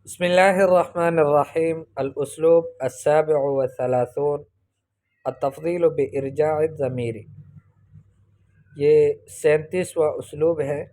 بسم اللہ الرحمن الرحیم الاسلوب السابع والثلاثون التفضیل بارجاع الضمیر۔ یہ 37واں اسلوب ہے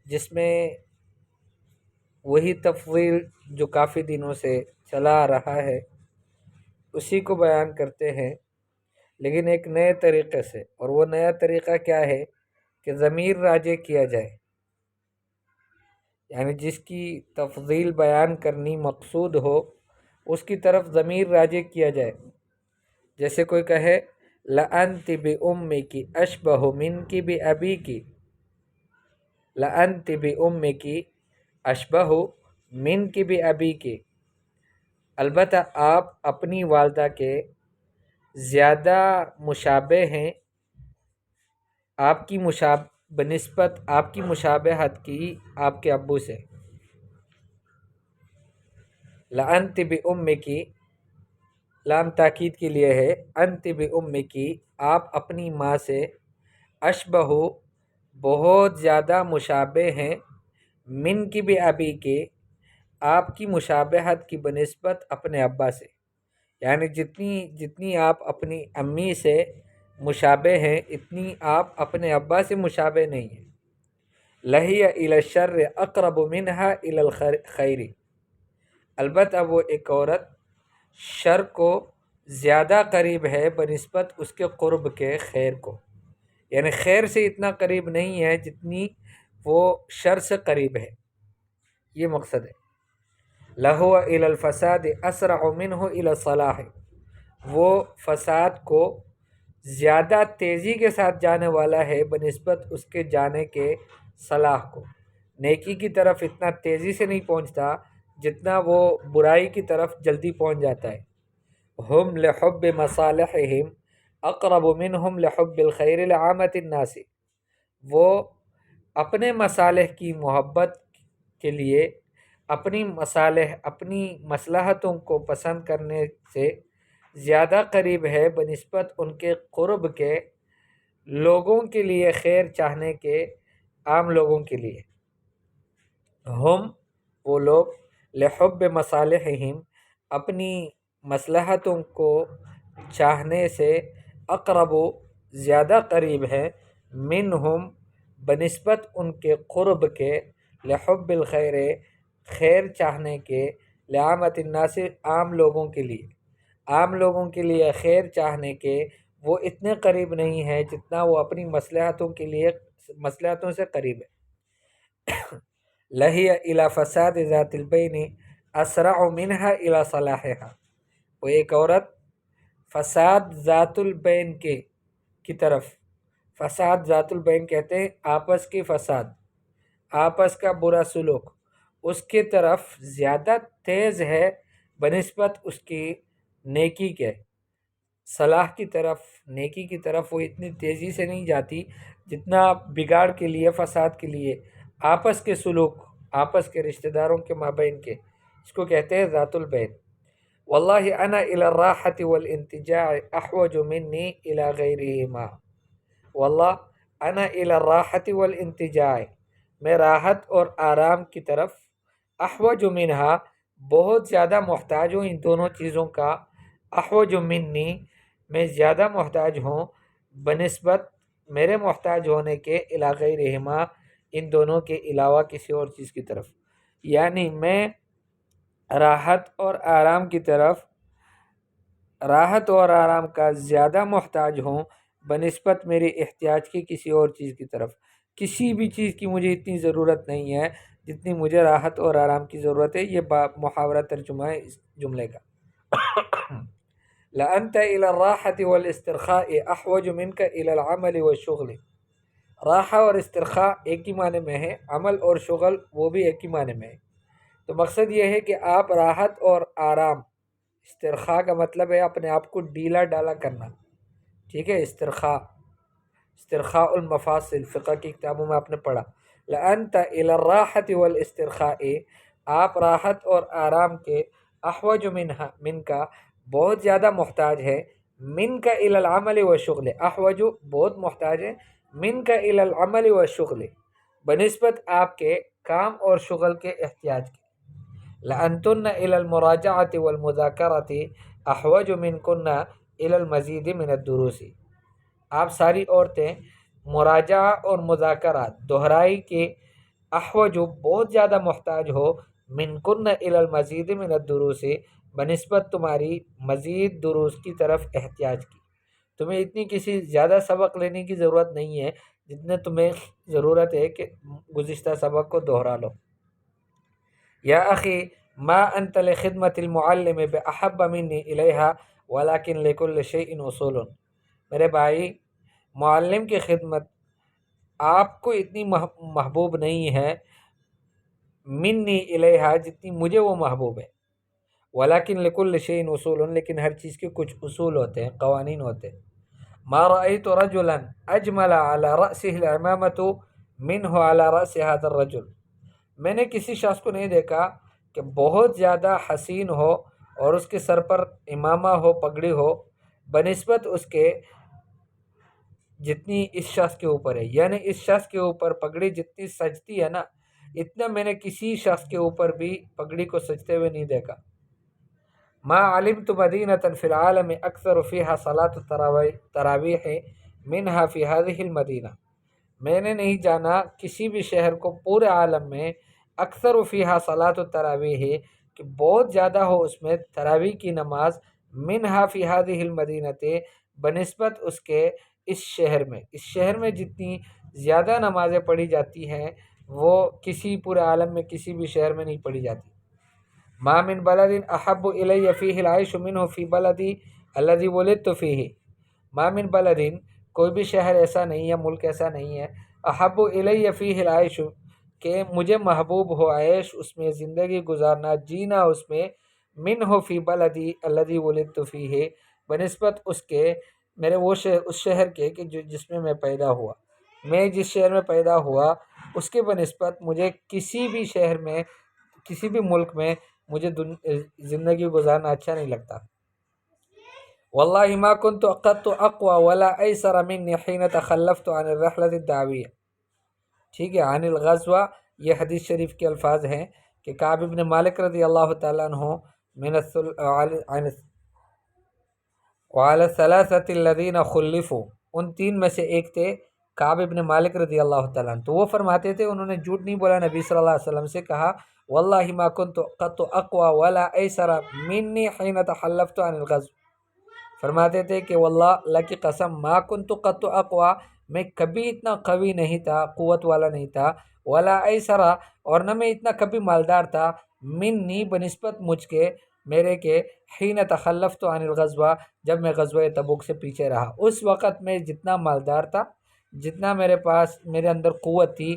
جس میں وہی تفضیل جو کافی دنوں سے چلا آ رہا ہے اسی کو بیان کرتے ہیں، لیکن ایک نئے طریقے سے۔ اور وہ نیا طریقہ کیا ہے کہ ضمیر راجع کیا جائے، یعنی جس کی تفضیل بیان کرنی مقصود ہو اس کی طرف ضمیر راجع کیا جائے۔ جیسے کوئی کہے لأنت بأمک اشبہ منک بأبیک، لأنت بأمک اشبہ منک بأبیک، البتہ آپ اپنی والدہ کے زیادہ مشابہ ہیں آپ کی بنسبت آپ کی مشابہت کی آپ کے ابو سے۔ لأنت بأمک لام تاکید کے لیے ہے، انت بأمک آپ اپنی ماں سے، اشبہ بہت زیادہ مشابہ ہیں، منک بأبیک آپ کی مشابہت کی بنسبت اپنے ابا سے، یعنی جتنی آپ اپنی امی سے مشابہ ہیں اتنی آپ اپنے ابا سے مشابہ نہیں ہیں۔ لہی الی الشر اقرب منہا الی الخیر، البتہ وہ ایک عورت شر کو زیادہ قریب ہے بنسبت اس کے قرب کے خیر کو، یعنی خیر سے اتنا قریب نہیں ہے جتنی وہ شر سے قریب ہے، یہ مقصد ہے۔ لہو الی الفساد اسرع منہ الی الصلاح، وہ فساد کو زیادہ تیزی کے ساتھ جانے والا ہے بنسبت اس کے جانے کے صلاح کو، نیکی کی طرف اتنا تیزی سے نہیں پہنچتا جتنا وہ برائی کی طرف جلدی پہنچ جاتا ہے۔ ہم لحب مصالحہم اقرب منہم لحب الخیر لعامت الناس، وہ اپنے مصالح کی محبت کے لیے اپنی مصلحتوں کو پسند کرنے سے زیادہ قریب ہے بنسبت ان کے قرب کے لوگوں کے لیے خیر چاہنے کے عام لوگوں کے لیے۔ ہم وہ لوگ لحب مصالحہم اپنی مصلحتوں کو چاہنے سے اقرب زیادہ قریب ہے، منہم بنسبت ان کے قرب کے، لحب الخیر خیر چاہنے کے، لعامت الناس عام لوگوں کے لیے، عام لوگوں کے لیے خیر چاہنے کے وہ اتنے قریب نہیں ہے جتنا وہ اپنی مصلحتوں سے قریب ہے۔ لہی الی فساد ذات البین اسرع منہا الی صلاحہا، وہ ایک عورت فساد ذات البین کی طرف، فساد ذات البین کہتے ہیں آپس کی فساد، آپس کا برا سلوک، اس کی طرف زیادہ تیز ہے بنسبت اس کی نیکی کے، صلاح کی طرف، نیکی کی طرف وہ اتنی تیزی سے نہیں جاتی جتنا بگاڑ کے لیے، فساد کے لیے، آپس کے سلوک، آپس کے رشتہ داروں کے مابین کے، اس کو کہتے ہیں ذات البین۔ واللہ انا الی الراحۃ والانتجاع احوج منی الی غیرہما، واللہ انا الی الراحۃ والانتجاع، میں راحت اور آرام کی طرف، احوج منہا بہت زیادہ محتاج ہوں ان دونوں چیزوں کا، احوج منی میں زیادہ محتاج ہوں بنسبت میرے محتاج ہونے کے، الی غیرہما ان دونوں کے علاوہ کسی اور چیز کی طرف، یعنی میں راحت اور آرام کی طرف، راحت اور آرام کا زیادہ محتاج ہوں بنسبت میرے احتیاج کی کسی اور چیز کی طرف، کسی بھی چیز کی مجھے اتنی ضرورت نہیں ہے جتنی مجھے راحت اور آرام کی ضرورت ہے۔ یہ محاورہ ترجمہ ہے اس جملے کا۔ لأنت إلى الراحة والاسترخاء أحوج منك إلى العمل والشغل، راحہ اور استرخاء ایک ہی معنی میں ہے، عمل اور شغل وہ بھی ایک ہی معنی میں ہے۔ تو مقصد یہ ہے کہ آپ راحت اور آرام، استرخاء کا مطلب ہے اپنے آپ کو ڈھیلا ڈالا کرنا، ٹھیک ہے، استرخاء المفاصل فقہ کی کتابوں میں آپ نے پڑھا۔ لأنت إلى الراحة والاسترخاء، آپ راحت اور آرام کے، احوج من کا بہت زیادہ محتاج ہے، من کا الی العمل والشغل، احوج بہت محتاج ہے، من کا الی العمل والشغل بنسبت آپ کے کام اور شغل کے احتیاج کے۔ لأنتن إلى المراجعة والمذاكرة أحوج منكن إلى المزيد من الدروس، آپ ساری عورتیں مراجعہ اور مذاکرات دہرائی کے احوج بہت زیادہ محتاج ہو منکن الی المزید من الدروس بنسبت تمہاری مزید دروس کی طرف احتیاج کی، تمہیں اتنی کسی زیادہ سبق لینے کی ضرورت نہیں ہے جتنے تمہیں ضرورت ہے کہ گزشتہ سبق کو دہرا لو۔ یا اخی ما انت لخدمت المعلم باحب منی الیہا ولکن لکل شیء اصول، میرے بھائی معلم کی خدمت آپ کو اتنی محبوب نہیں ہے منی الیہا جتنی مجھے وہ محبوب ہے، ولیکن لکل شیء اصول، لیکن ہر چیز کے کچھ اصول ہوتے ہیں، قوانین ہوتے ہیں۔ ما رأیت رجلا اجمل على رأسه العمامة منه على رأس هذا الرجل، میں نے کسی شخص کو نہیں دیکھا کہ بہت زیادہ حسین ہو اور اس کے سر پر امامہ ہو، پگڑی ہو، بنسبت اس کے جتنی اس شخص کے اوپر ہے، یعنی اس شخص کے اوپر پگڑی جتنی سجتی ہے نا، اتنا میں نے کسی شخص کے اوپر بھی پگڑی کو سجتے ہوئے نہیں دیکھا۔ ما علمت مدینة فی العالم اکثر فیہا صلاة التراویح منہا فی هذه المدینہ، میں نے نہیں جانا کسی بھی شہر کو پورے عالم میں اکثر فیہا صلاة التراویح کہ بہت زیادہ ہو اس میں تراویح کی نماز، منہا فی هذه المدینہ بنسبت اس کے اس شہر میں جتنی زیادہ نمازیں پڑھی جاتی ہیں وہ کسی پورے عالم میں کسی بھی شہر میں نہیں پڑھی جاتی۔ ما من بلد احب الی فیہ العیش منہ فی بلدی الذی ولدت فیہ، ما من بلد کوئی بھی شہر ایسا نہیں ہے، ملک ایسا نہیں ہے، احب الی فیہ العیش کہ مجھے محبوب ہو عیش اس میں، زندگی گزارنا، جینا اس میں، منہ فی بلدی الذی ولدت فیہ بنسبت اس کے میرے وہ اس شہر کے کہ جس میں میں پیدا ہوا، میں جس شہر میں پیدا ہوا اس کے بنسبت مجھے کسی بھی شہر میں کسی بھی ملک میں مجھے زندگی گزارنا اچھا نہیں لگتا۔ واللہ ما كنت قط اقوى ولا ایسر منی حین تخلفت عن الرحلة الدعویہ، ٹھیک ہے، عن الغزوہ، یہ حدیث شریف کے الفاظ ہیں کہ کعب بن مالک رضی اللہ تعالیٰ عنہ وعلى الثلاثة الذين خلفوا، ان تین میں سے ایک تھے کعب بن مالک رضی اللہ تعالیٰ عنہ، تو وہ فرماتے تھے انہوں نے جھوٹ نہیں بولا، نبی صلی اللہ علیہ وسلم سے کہا واللہ ما كنت قط اقوى ولا ایسر منی حین تخلفت عن الغزو، فرماتے تھے کہ واللہ اللہ کی قسم ما كنت قط اقوى، میں کبھی اتنا قوی نہیں تھا، قوت والا نہیں تھا، ولا ایسر اور نہ میں اتنا کبھی مالدار تھا، منی بنسبت مجھ کے میرے کے حین تخلفت عن الغزوہ جب میں غزوہ تبوک سے پیچھے رہا، اس وقت میں جتنا مالدار تھا، جتنا میرے پاس میرے اندر قوت تھی،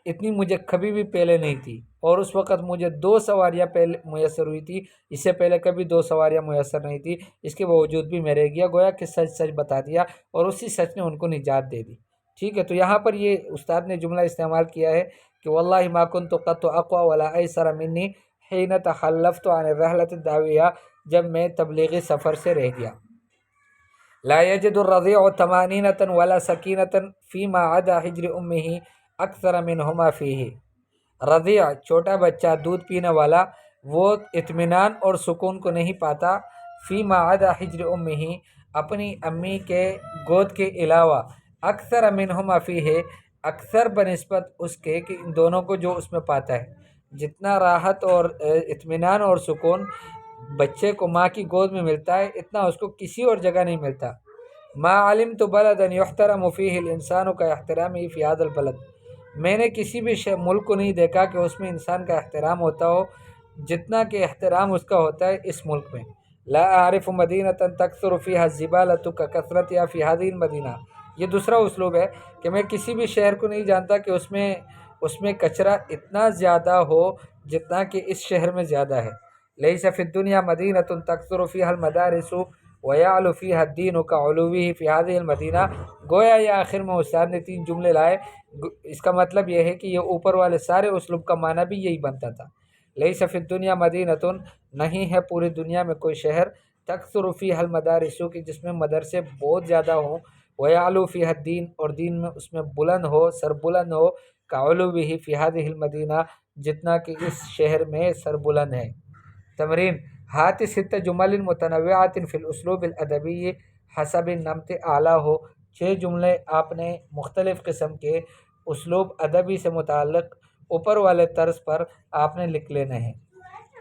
اتنی مجھے کبھی بھی پہلے نہیں تھی، اور اس وقت مجھے 2 سواریاں پہلے میسر ہوئی تھی، اس سے پہلے کبھی 2 سواریاں میسر نہیں تھی، اس کے باوجود بھی میں رہ گیا، گویا کہ سچ سچ بتا دیا اور اسی سچ نے ان کو نجات دے دی، ٹھیک ہے۔ تو یہاں پر یہ استاد نے جملہ استعمال کیا ہے کہ واللہ ما كنت قط اقوى ولا ایسر منی حین تخلفت عن الرحلة الدعویہ، جب میں تبلیغی سفر سے رہ گیا۔ لا یجد الرضیع طمأنینۃ ولا سکینۃ فیما عدا حجر امہ اکثر منہما فیہ، رضیع چھوٹا بچہ دودھ پینے والا وہ اطمینان اور سکون کو نہیں پاتا، فیما عدا حجر امہ اپنی امی کے گود کے علاوہ، اکثر منہما فیہ اکثر بنسبت اس کے کہ ان دونوں کو جو اس میں پاتا ہے، جتنا راحت اور اطمینان اور سکون بچے کو ماں کی گود میں ملتا ہے اتنا اس کو کسی اور جگہ نہیں ملتا۔ ما علمت بلدا یحترم فیہ الانسان کا احترامہ فی ھذا البلد، میں نے کسی بھی ملک کو نہیں دیکھا کہ اس میں انسان کا احترام ہوتا ہو جتنا کہ احترام اس کا ہوتا ہے اس ملک میں۔ لا اعرف مدینۃ تکثر فیہا الزبالۃ ککثرتھا فی ھذہ المدینہ، یہ دوسرا اسلوب ہے کہ میں کسی بھی شہر کو نہیں جانتا کہ اس میں کچرا اتنا زیادہ ہو جتنا کہ اس شہر میں زیادہ ہے۔ لیس فی الدنیا مدینۃ تکثر فیہا المدارس ویعلو فیہا الدین کعلوہ فی ھذہ المدینہ، گویا یہ آخر میں استاد نے 3 جملے لائے، اس کا مطلب یہ ہے کہ یہ اوپر والے سارے اسلوب کا معنی بھی یہی بنتا تھا۔ لیس فی الدنیا مدینۃ، نہیں ہے پوری دنیا میں کوئی شہر، تکثر فیہا المدارس کہ جس میں مدرسے بہت زیادہ ہوں، ویعلو فیہا الدین اور دین میں اس میں بلند ہو، سر بلند ہو، کعلوہ فی ہذہ المدینہ، جتنا کہ اس شہر میں سر بلند ہے۔ تمرین: ہات ست جمل متنوعات فی الاسلوب الادبی حسب نمط اعلیٰ ہو۔ 6 جملے آپ نے مختلف قسم کے اسلوب ادبی سے متعلق اوپر والے طرز پر آپ نے لکھ لینے ہیں۔